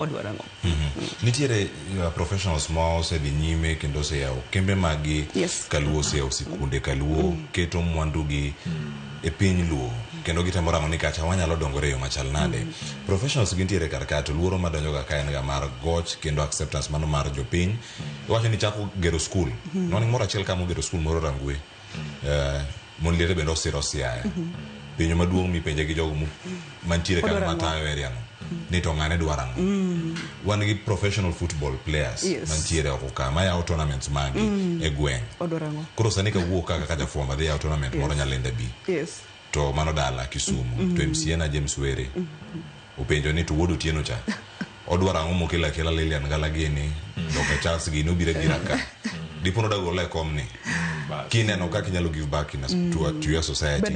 odwarango. Nitiere professionals ma osedhi nyime kendo oseyawo kembe magi kaluwo oseyawo sikunde kaluwo keto mwandugi e piny luo kendo gitemo rango ni kacha wanyalo dongore e yo machal nade. Professionals gintiere kar ka to luoro madonjo ga ka en ga mar goch kendo acceptance mano mar jopiny. Wacho ni chako gero skul. Noni moro achiel kama gero skul moro Rangwe. Mon liete bende osiro siaya. Penjo maduong' mipenje gi jogo mantiere kar matayo area no. Ni to ngane dwarango. Wan gi professional football players mantiere oko ka ma yawo tournaments magi e gweng. Odwarango. Koro sani ka wuok kaka jafwambo dhi yawo tournament moro Nyalenda B. To mano dala Kisumu to MCA na James Were. Upenjo ni to wuod Otieno cha. Odwarango mokela kela Lilian Galageni Dr. Charles Gino bire giraka. Dipono da gole komni. Kineno kaka inyalo give back to your society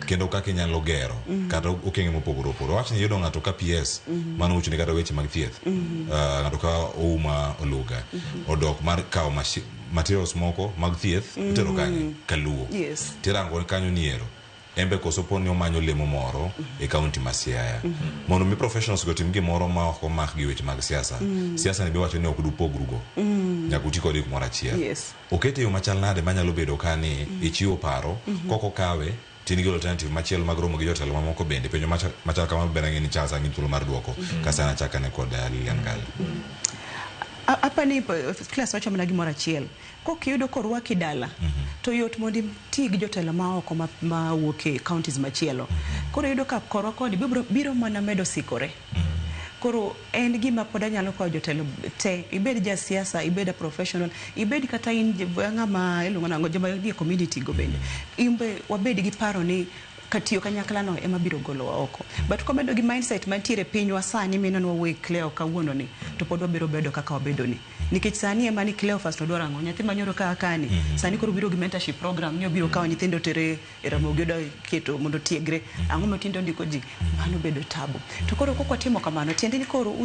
kendo kaka inyalo gero kata okenge mopogore opogore. Wach ni yudo ng'ato ka PS mano uchni kata weche mag thieth, ng'ato ka ouma oluga odok mar kawo materials moko mag thieth itero kanye kaluwo tirango kanyo niero embe koso poni omanyo lemo moro e county ma Siaya mondo mi professionals go tim gimoro ma ok omak gi weche mag siasa. Siasa ni be wacho ni ok du pogrugo nyakuti kodi kumora achiel. Okete yo machal nade manyalo bedo kani ichiwo paro koko kawe tini golo alternative machielo mag romo gi jotelo mamoko bende penjo machal kama bende ng'eni chance ang'in thuolo mar duoko kasana chaka ne kod Lilian Gal. Apa ni class wacho mana gimoro achiel kokiyudo korwaki dala to yot mondi ti gi jotelo ma oko ma wuok e counties machielo koro yudo ka korwa kodi biro mana medo sikore. Koro en gima pod anyalo kwa jotelo te ibed ja siasa ibed professional ibed kata in ng'ama iluongo nango joma die community go bende imbe wabed gi paro ni katiyo kanyakla no ema biro golowa oko. But komedo gi mindset mantiere pinywa sani minenwa wuok Cleo kawuono ni to pod wabiro bedo kaka wabedo ni nikech sani ema ni Cleo first odwarango nyathi manyoro ka kani sani koro biro gi mentorship program ni obiro kawo nyithindo tere e Ramogi oda keto mondo tiegre ang'o matindo ndiko ji mano bedo tabu. To koro koko timo kamano tiende ni koro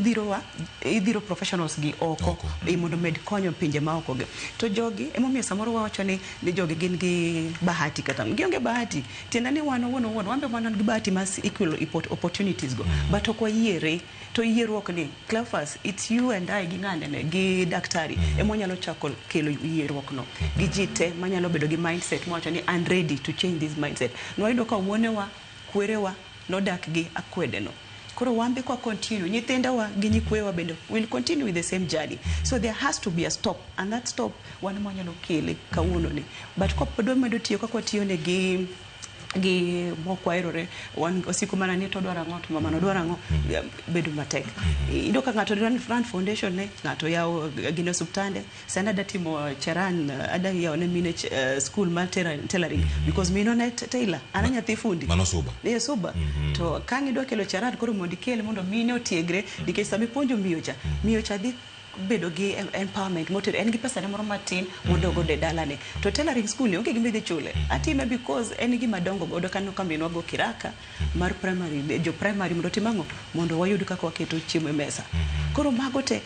idhiro professionals gi oko e mondo med konyo pinje ma oko ge to jogi emomiyo samoro wacho ni jogi gin gi bahati kata gionge bahati tiende ni wano wambe mana gi bahati mas equal opportunities go but okwa yiere to yieruok ni Cleophas it's you and I gi ng'ane gi daktari emonyalo chako kelo yieruok no gi jite manyalo bedo gi mindset mwacho ni I'm ready to change this mindset. Nwaido ka wuonewa kwerewa nodak gi akwede no koro wambe kwa continue nyithindawa gi nyikwewa bende will continue with the same journey. So there has to be a stop and that stop wan monyalo kele kawuono ni but kwa podo medo tiyo kwa tiyo ne gi mokwairore wan osiku mana ni to dwarango to mama no dwarango bedo matek. Ido ka ng'ato run foundation ne ng'ato yawo gino subtande sana datimo Cheran ada yawo ne mine school mar tailoring because mino ne tailor ana nyathi fundi mano suba suba to kangi do kelo Cheran koro mondo kele mondo mine otiegre nikech sami ponjo miyo cha dhi bedo gi empowerment motor en gi pesa ne moro matin mondo go de dalane to tailoring school onge gi midhi chule atime because en gi madongo godo kanu kambinwa go kiraka mar primary jo primary mondo timango mondo wayud kaka waketo chiemo e mesa koro mago te